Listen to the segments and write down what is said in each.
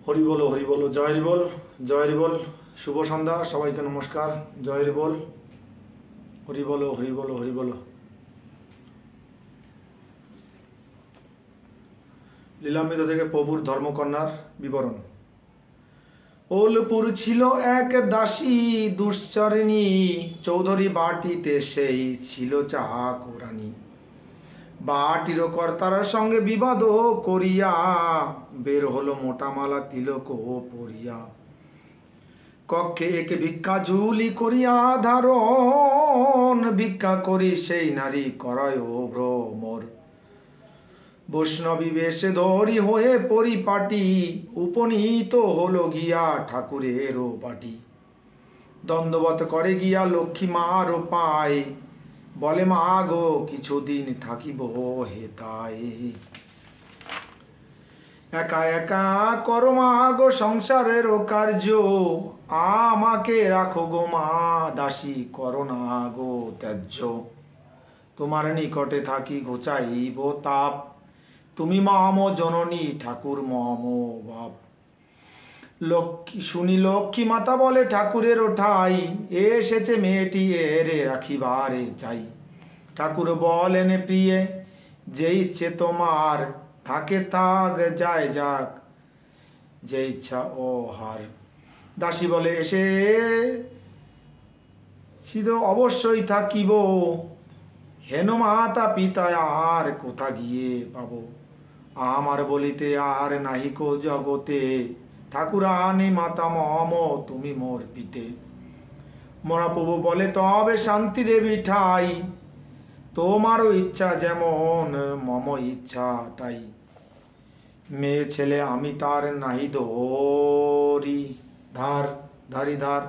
হরি বল জয় হরি বল জয় হরি বল। শুভ সন্ধ্যা, সবাইকে নমস্কার। জয় হরি বল, হরি বল হরি বল হরি বল। লীলামৃত থেকে প্রভুর ধর্মকন্যার বিবরণ। ওলপুর ছিল এক দাসী দুশ্চরিণী, চৌধুরী বাটিতে সেই ছিল চাকরানী। বাটির কর্তার সঙ্গে বিবাদ করিয়া, বের হলো মোটা মালা তিলক পরিয়া। কক্ষে একে ভিক্ষা ঝুলি করিয়া ধারণ, ভিক্ষা করি সেই নারী করায় ভ্রমর। বৈষ্ণবী বেশে ধরি হয়ে পরিপাটি, উপনীত হলো গিয়া ঠাকুরের বাটি। দণ্ডবত করে গিয়া লক্ষ্মী মার পায়, বলে মা গো কিছুদিন থাকিব হেতায়। একা একা করো মা গো সংসারের কার্য, আমাকে রাখো গো মা দাসী করো না গো ত্যায্য। তোমার নিকটে থাকি ঘুচাইব তাপ, তুমি মম জননী ঠাকুর মম বাপ। লক্ষ্মী শুনি লক্ষ্মী মাতা বলে ঠাকুরের ঠাই, এসেছে মেয়েটি এরে রাখিবারে চাই। ঠাকুর বলেন প্রিয়ে যে ইচ্ছে তোমার, থাকে থাক যায় যাক যে ইচ্ছা ও হার। দাসী বলে এসে ছিল অবশ্যই থাকিব, হেন মাতা পিতা আর কোথা গিয়ে পাব। আমার বলিতে আর নাহিক জগতে, ঠাকুর আনে মাতা মম তুমি মোর পিতে। মহাপ্রভু বলে তবে শান্তি দেবী ঠাই, তোমারও ইচ্ছা যেমন মম ইচ্ছা তাই। মেয়ে ছেলে আমি তার নাহি ধরি ধার ধারি ধার,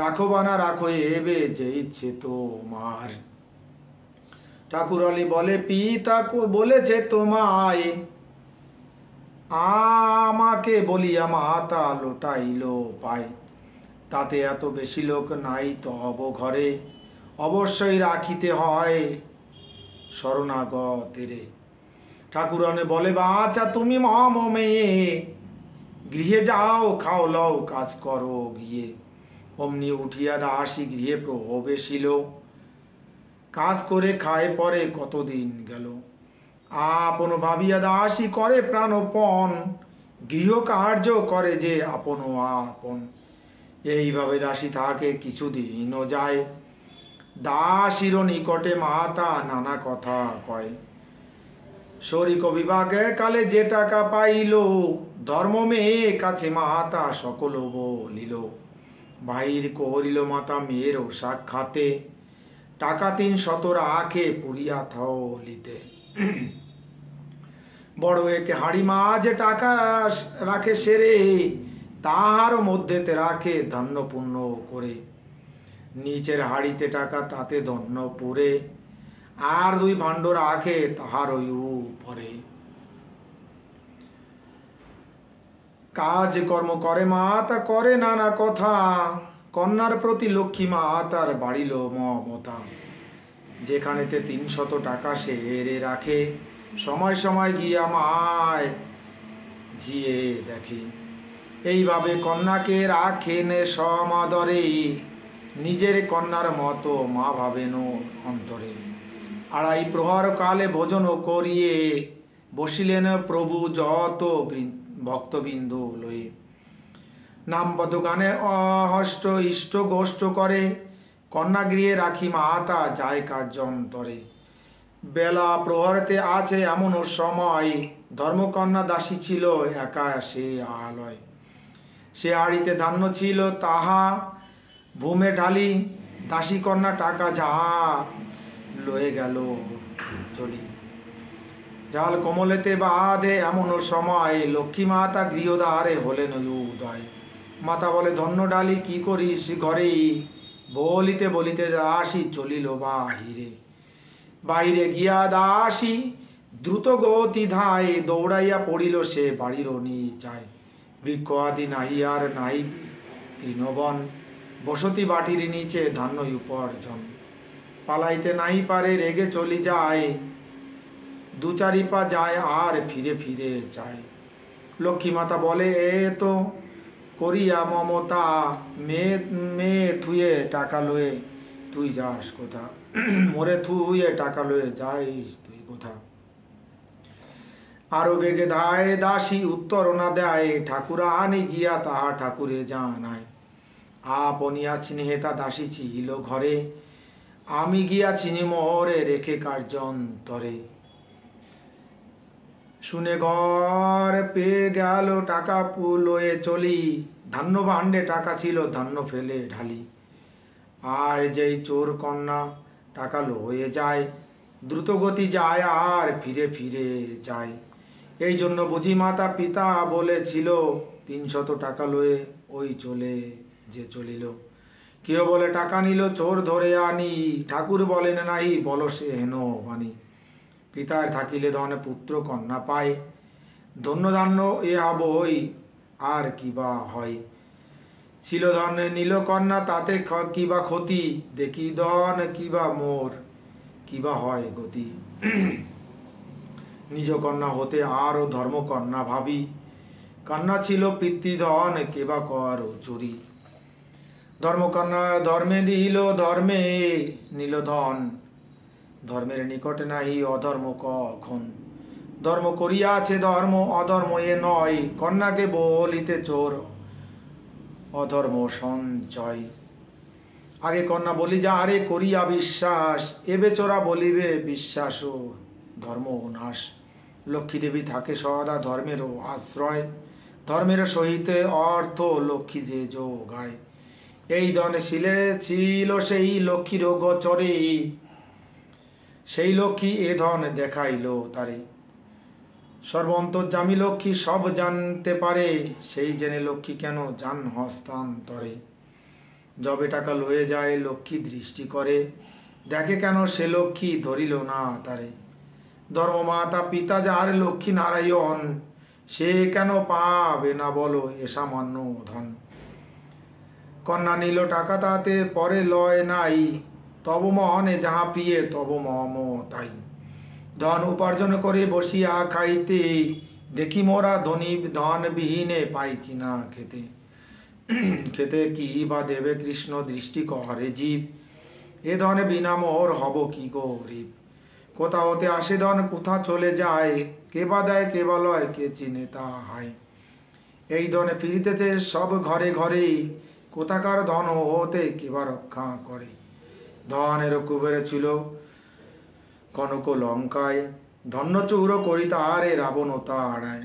রাখো বানা রাখো এবে যে ইচ্ছে তোমার। ঠাকুর আলী বলে পিতা বলেছে তোমায়, আমাকে বলিয়া মাতা লোটাইল পায়। তাতে এত বেশি লোক নাই তব ঘরে, অবশ্যই রাখিতে হয় শরণাগতেরে। ঠাকুরানে বলে বাছা তুমি মম মেয়ে, গৃহে যাও খাও লও কাজ করো গিয়ে। অমনি উঠিয়া দাসী গৃহে প্রবেশিল, কাজ করে খায় পরে কতদিন গেল। আপন ভাবিয়া দাসী করে প্রাণপণ, গৃহ কার্য করে যে আপন আপন। এইভাবে দাসী থাকে কিছুদিনও যায়, দাসীর নিকটে মাতা নানা কথা কয়। শরিক বিভাগে কালে যে টাকা পাইল, ধর্ম মেয়ে কাছে মাতা সকল বলিল। বাহির করিল মাতা মেয়ের সাক্ষাতে, টাকা 300 রাখে পুরিয়া থলিতে। বড় একে হাড়ি মাঝে টাকা রাখে সেরে, তাহার মধ্যেতে রাখে ধন্য পূর্ণ করে। নিচের হাড়িতে টাকা তাতে ধন্য পুরে, আর 2 ভাণ্ড রাখে তাহার ওই উপরে। কাজ কর্ম করে মাতা করে নানা কথা, কন্যার প্রতি লক্ষ্মী মাতার বাড়িল মমতা। যেখানেতে 300 টাকা সে এরে রাখে, সময় সময় গিয়া মায় জিয়ে দেখে। এইভাবে কন্যাকে রাখেন সমাদরে, নিজের কন্যার মতো মা ভাবেন অন্তরে। 2.5 প্রহর কালে ভোজন করিয়ে, বসিলেন প্রভু যত ভক্তবিন্দু লয়ে। নামবদ্ধ গানে অহষ্ট ইষ্ট গোষ্ঠ করে, কন্যাগৃহে রাখি মাতা যায় কার্যন্তরে। বেলা প্রহরতে আছে এমন সময়, ধর্মকন্যা দাসী ছিল একা সে আলয়। সে আড়িতে ধান্য ছিল তাহা ভূমে ঢালি, দাসী কন্যা টাকা যা লয়ে গেল চলি। জাল কমলেতে বাঁধে এমন সময়, লক্ষ্মী মাতা গৃহদ্বারে হলেন উদয়। মাতা বলে ধন্য ডালি কি করিস ঘরেই, বলিতে বলিতে দাসী চলিল বাহিরে। বাইরে গিয়া দাসী দ্রুত গতি ধায়, দৌড়াইয়া পড়িল সে বাড়ির নিচায়। বৃক্ষ আদি নাহি আর নাই তৃণবন, বসতি বাটির নিচে ধান্য উপার্জন। পালাইতে নাই পারে রেগে চলি যায়, 2-4 পা যায় আর ফিরে ফিরে যায়। লক্ষ্মী মাতা বলে, এ তো করিয়া মমতা, মেয়ে মেয়ে থুয়ে টাকা লয়ে তুই যাস কোথা? মোরে থুয়ে টাকা লয়ে যাইস তুই কোথা? আরো বেগে ধায় দাসী উত্তর না দেয়, ঠাকুরা আনি গিয়া তাহা ঠাকুরে জানায়। আপনিয়া চিহ্নেতা দাসী ছিল ঘরে, আমি গিয়া চিনি মোরে রেখে কার্যন্তরে। শুনে ঘর পেয়ে গেল টাকা লয়ে চলি, ধান্য ভাণ্ডে টাকা ছিল ধান্য ফেলে ঢালি। আর যেই চোর কন্যা টাকা লয়ে যায়, দ্রুতগতি যায় আর ফিরে ফিরে যায়। এই জন্য বুঝি মাতা পিতা বলেছিল, 300 টাকা লয়ে ওই চলে যে চলিল। কেউ বলে টাকা নিল চোর ধরে আনি, ঠাকুর বলেন নাহি বল সে হেন বাণী। পিতার থাকিলে ধনে পুত্র কন্যা পায়, ধন্য ধান্য এ হবই আর কিবা হয়। ছিল ধন নীল কন্যা তাতে কিবা ক্ষতি, দেখি ধন কিবা মোর কিবা হয় গতি। নিজ কন্যা হতে আরও ধর্মকন্যা ভাবি, কন্যা ছিল পিতৃধন কেবা কর চুরি। ধর্মকন্যা ধর্মে দিল ধর্মে নিল ধন, ধর্মের নিকটে নাহি অধর্ম কখন। ধর্ম করিয়াছে ধর্ম অধর্ম এ নয়, কন্যাকে বলিতে চোর অধর্ম সঞ্চয়। আগে কন্যা বলি যাহারে করিয়া বিশ্বাস, এবে চোরা বলিবে বিশ্বাস ও ধর্ম নাশ। লক্ষ্মী দেবী থাকে সদা ধর্মেরও আশ্রয়, ধর্মের সহিত অর্থ লক্ষ্মী যে যোগায়। এই ধন শিলে ছিল সেই লক্ষ্মীর গোচরে, সেই লক্ষ্মী এ ধন দেখাইল তারে। সর্বন্তর্যামী লক্ষ্মী সব জানতে পারে, সেই জেনে লক্ষ্মী কেন যান হস্তান্তরে। যবে টাকা লয়ে যায় লক্ষ্মী দৃষ্টি করে, দেখে কেন সে লক্ষ্মী ধরিল না তারে। ধর্মমাতা পিতা যার লক্ষ্মী নারায়ণ, সে কেন পাবে না বলো এ সামান্য ধন। কন্যা নিল টাকা তাতে পরে লয় নাই, তব মনে যাহা প্রিয়ে তব মম তাই। ধন উপার্জন করে বসিয়া খাইতে, দেখি মোরা ধনী ধন বিহীনে পাই কিনা খেতে। খেতে কি বা দেবে কৃষ্ণ দৃষ্টি করে জীব, এ ধনে বিনা মোর হব কি গরিব। কোথা হতে আসে ধন কোথা চলে যায়, কে বা দেয় কে বা লয় কে চিনে তা হয়। এই ধনে ফিরিতেছে সব ঘরে ঘরে, কোথাকার ধন হতে কে বা রক্ষা করে। ধনের কুবেরে ছিল কনক লঙ্কায়, ধন্য চৌর করি তারে রাবণ তাড়ায়।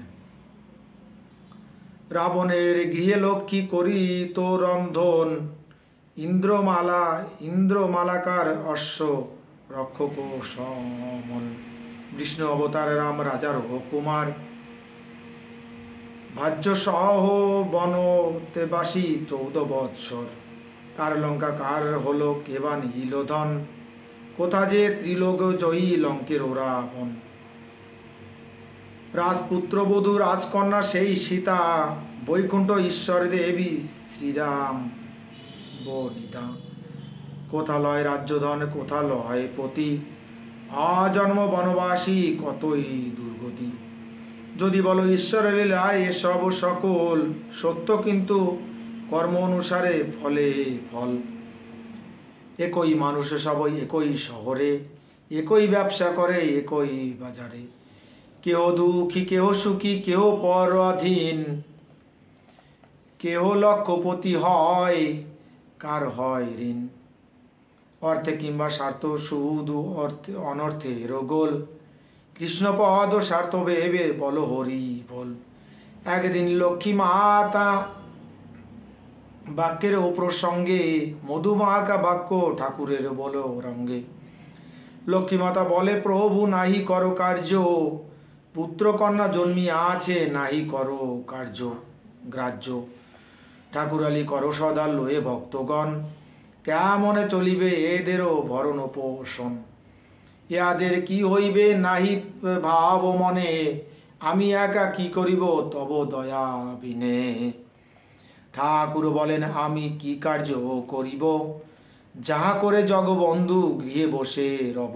রাবণের গৃহে লক্ষ্মী করি তো রন্ধন, ইন্দ্রমালাকার অশ্ব রক্ষক সমন। বিষ্ণু অবতার রাম রাজার কুমার, ভাজ্য সহ বনতে বাসী 14 বৎসর। কার লঙ্কা কার হলো কেবা নিল ধন, কোথা যে ত্রিলোক জয়ী লঙ্কের রাবণ। রাজপুত্র বধূ রাজকন্যা সেই সীতা, বৈকুণ্ঠ ঈশ্বর দেবী শ্রীরাম বনিতা। কোথা লয় রাজ্যধন কোথা লয় পতি, আজন্ম বনবাসী কতই দুর্গতি। যদি বলো ঈশ্বরের লীলায় এসব সকল, সত্য কিন্তু কর্ম অনুসারে ফলে ফল। একই মানুষ সবই একই শহরে, একই ব্যবসা করে একই বাজারে। কেহ দুঃখী কেহ সুখী কেহ পরাধীন, কেহ লক্ষপতি হয় কার হয় ঋণ। অর্থে কিংবা স্বার্থ সুদ অনর্থের গোল, কৃষ্ণপদ স্বার্থ ভেবে বল হরি বল। একদিন লক্ষ্মী মাতা বাক্যের প্রসঙ্গে, মধুমাখা বাক্য ঠাকুরের বল রঙ্গে। লক্ষ্মী মাতা বলে প্রভু নাহি করো কার্য, পুত্র কন্যা জন্মিয়া আছে নাহি করো কার্য গ্রাহ্য। ঠাকুরালি করো সদা লয়ে ভক্তগণ, কেমনে চলিবে এদেরও ভরণ পোষণ। ইহাদের কি হইবে নাহি ভাব মনে, আমি একা কি করিব তব দয়া বিনে। ঠাকুর বলেন আমি কি কার্য করিব, যাহা করে জগবন্ধু গৃহে বসে রব।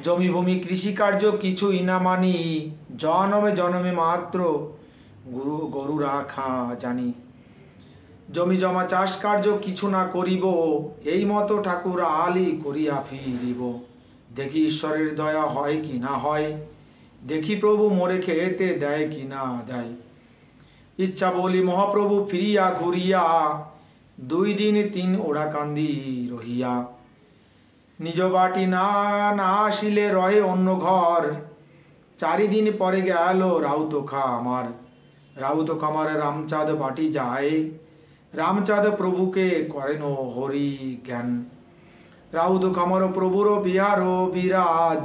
জমিভূমি কৃষিকার্য কিছুই না মানি, জনমে জনমে মাত্র গরু রাখা জানি। জমি জমা চাষ কার্য কিছু না করিব, এই মতো ঠাকুর আলি করিয়া ফিরিব। দেখি ঈশ্বরের দয়া হয় কি না হয়, দেখি প্রভু মোরে খেতে দেয় কি না দেয়। ইচ্ছা বলি মহাপ্রভু ফিরিয়া ঘুরিয়া, 2 দিন 3 ওরা কান্দি রহিয়া। নিজ বাটি না না আসিলে রহে অন্য ঘর, 4 দিন পরে গেল রাউত খামার। রাউত খামারে রামচাঁদ বাটি যায়, রামচাঁদ প্রভুকে করেন হরি জ্ঞান। রাউত খামার প্রভুর বিহার বিরাজ,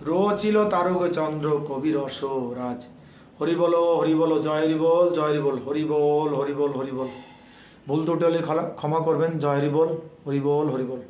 রচিল তারক চন্দ্র কবি রসরাজ। হরি বলো জয় হরি বল, জয় হরি বল, হরি বল হরি বল হরি বল। ভুল ত্রুটি হলে ক্ষমা করবেন। জয় হরি বল, হরি বল হরি বল।